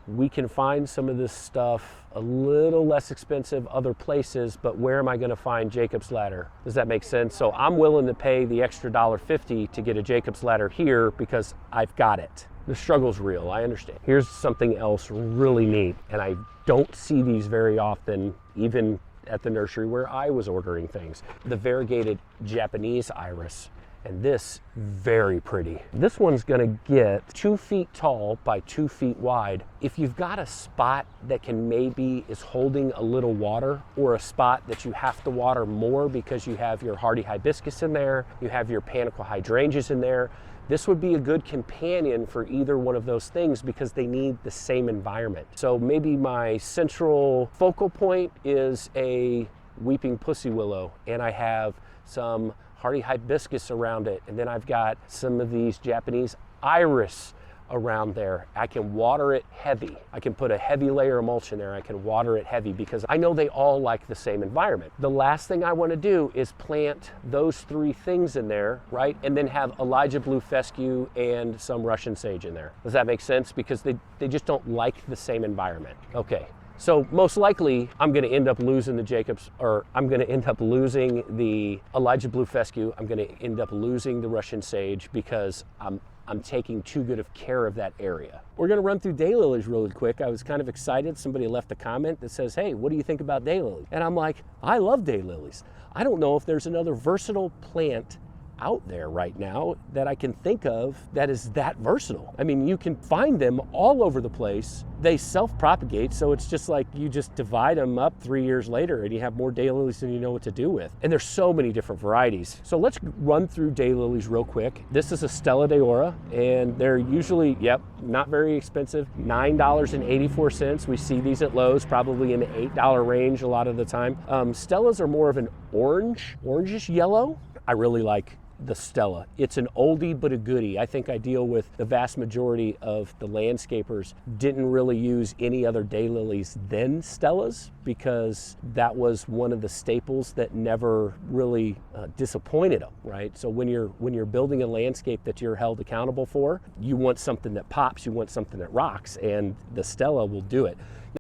We can find some of this stuff a little less expensive other places, but where am I going to find Jacob's ladder? Does that make sense? So I'm willing to pay the extra $1.50 to get a Jacob's ladder here because I've got it. The struggle's real, I understand. Here's something else really neat, and I don't see these very often, even at the nursery where I was ordering things. The variegated Japanese iris. And this, very pretty. This one's gonna get 2 feet tall by 2 feet wide. If you've got a spot that can maybe is holding a little water, or a spot that you have to water more because you have your hardy hibiscus in there, you have your panicle hydrangeas in there, this would be a good companion for either one of those things because they need the same environment. So maybe my central focal point is a weeping pussy willow, and I have some hardy hibiscus around it, and then I've got some of these Japanese iris around there. I can water it heavy. I can put a heavy layer of mulch in there. I can water it heavy because I know they all like the same environment. The last thing I want to do is plant those 3 things in there, right? And then have Elijah blue fescue and some Russian sage in there. Does that make sense? Because they just don't like the same environment. Okay. So most likely I'm going to end up losing the Jacobs, or I'm going to end up losing the Elijah blue fescue. I'm going to end up losing the Russian sage because I'm taking too good of care of that area. We're going to run through daylilies really quick. I was kind of excited. Somebody left a comment that says, hey, what do you think about daylilies? And I'm like, I love daylilies. I don't know if there's another versatile plant out there right now that I can think of that is that versatile. I mean, you can find them all over the place. They self-propagate, so it's just like you just divide them up 3 years later and you have more daylilies than you know what to do with. And there's so many different varieties. So let's run through daylilies real quick. This is a Stella d'Oro, and they're usually, not very expensive, $9.84. We see these at Lowe's, probably in the $8 range a lot of the time. Stellas are more of an orangish yellow. I really like the Stella. It's an oldie but a goodie. I think I deal with the vast majority of the landscapers didn't really use any other daylilies than Stellas because that was one of the staples that never really disappointed them, right? So when you're building a landscape that you're held accountable for, you want something that pops, you want something that rocks, and the Stella will do it.